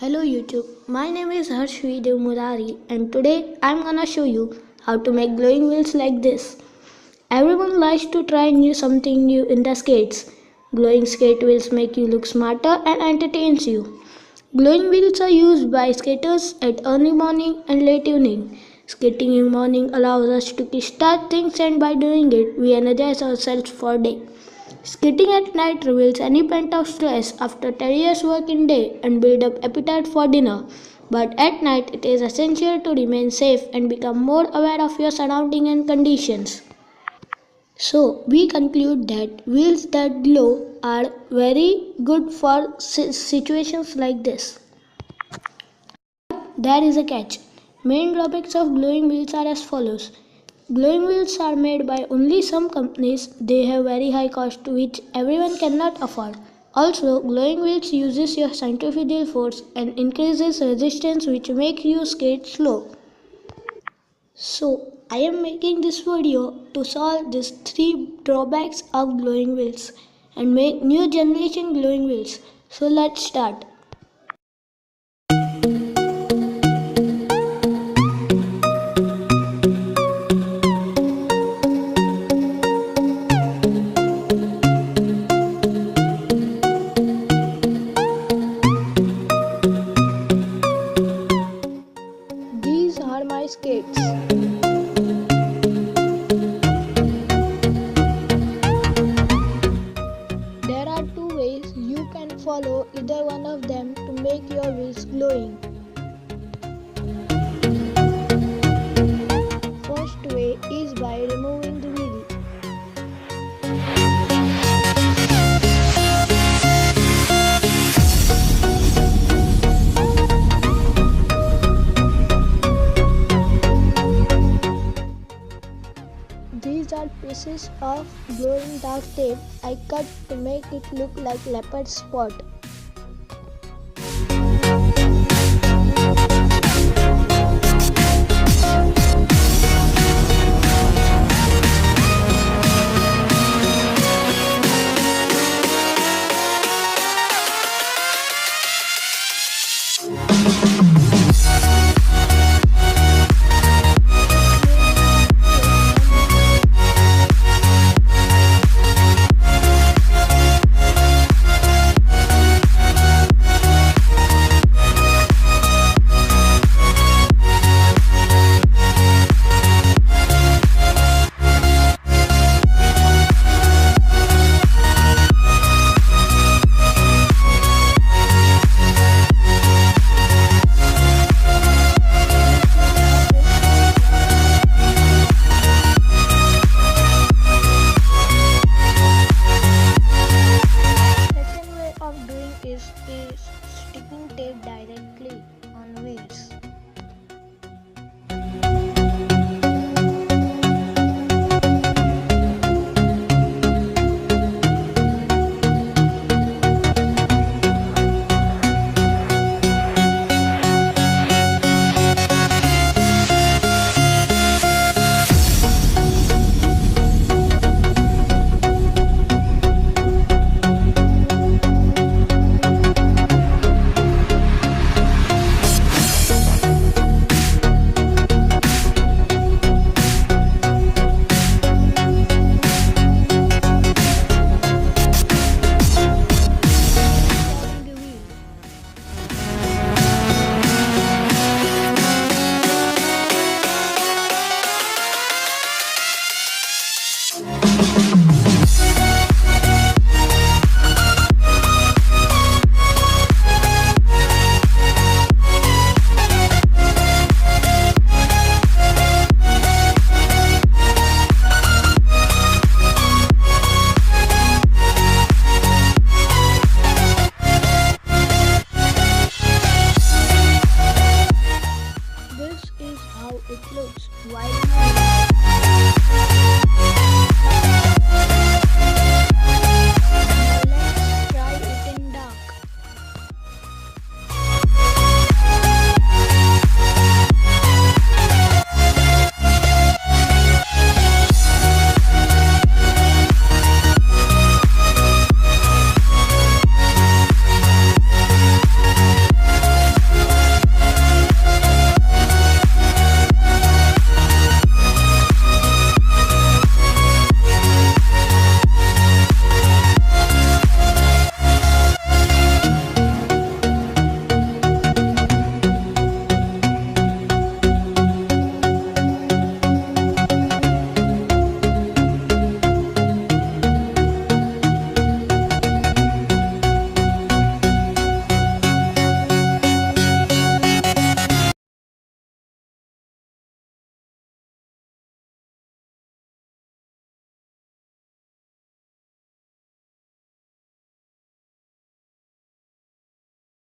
Hello YouTube, my name is devmurari and today I'm gonna show you how to make glowing wheels like this. Everyone likes to try something new in the skates. Glowing skate wheels make you look smarter and entertains you. Glowing wheels are used by skaters at early morning and late evening. Skating in morning allows us to kickstart things and by doing it we energize ourselves for day. Skating at night reveals any pent-up stress after tedious work in day and build up appetite for dinner. But at night it is essential to remain safe and become more aware of your surrounding and conditions. So we conclude that wheels that glow are very good for situations like this. There is a catch. Main drawbacks of glowing wheels are as follows. Glowing wheels are made by only some companies. They have very high cost which everyone cannot afford. Also, glowing wheels uses your centrifugal force and increases resistance which makes you skate slow. So, I am making this video to solve these 3 drawbacks of glowing wheels and make new generation glowing wheels. So let's start. These are my skates. There are 2 ways you can follow either one of them to make your wheels glowing. First way is by removing the wheel. These are pieces of glowing dark tape I cut to make it look like leopard spot.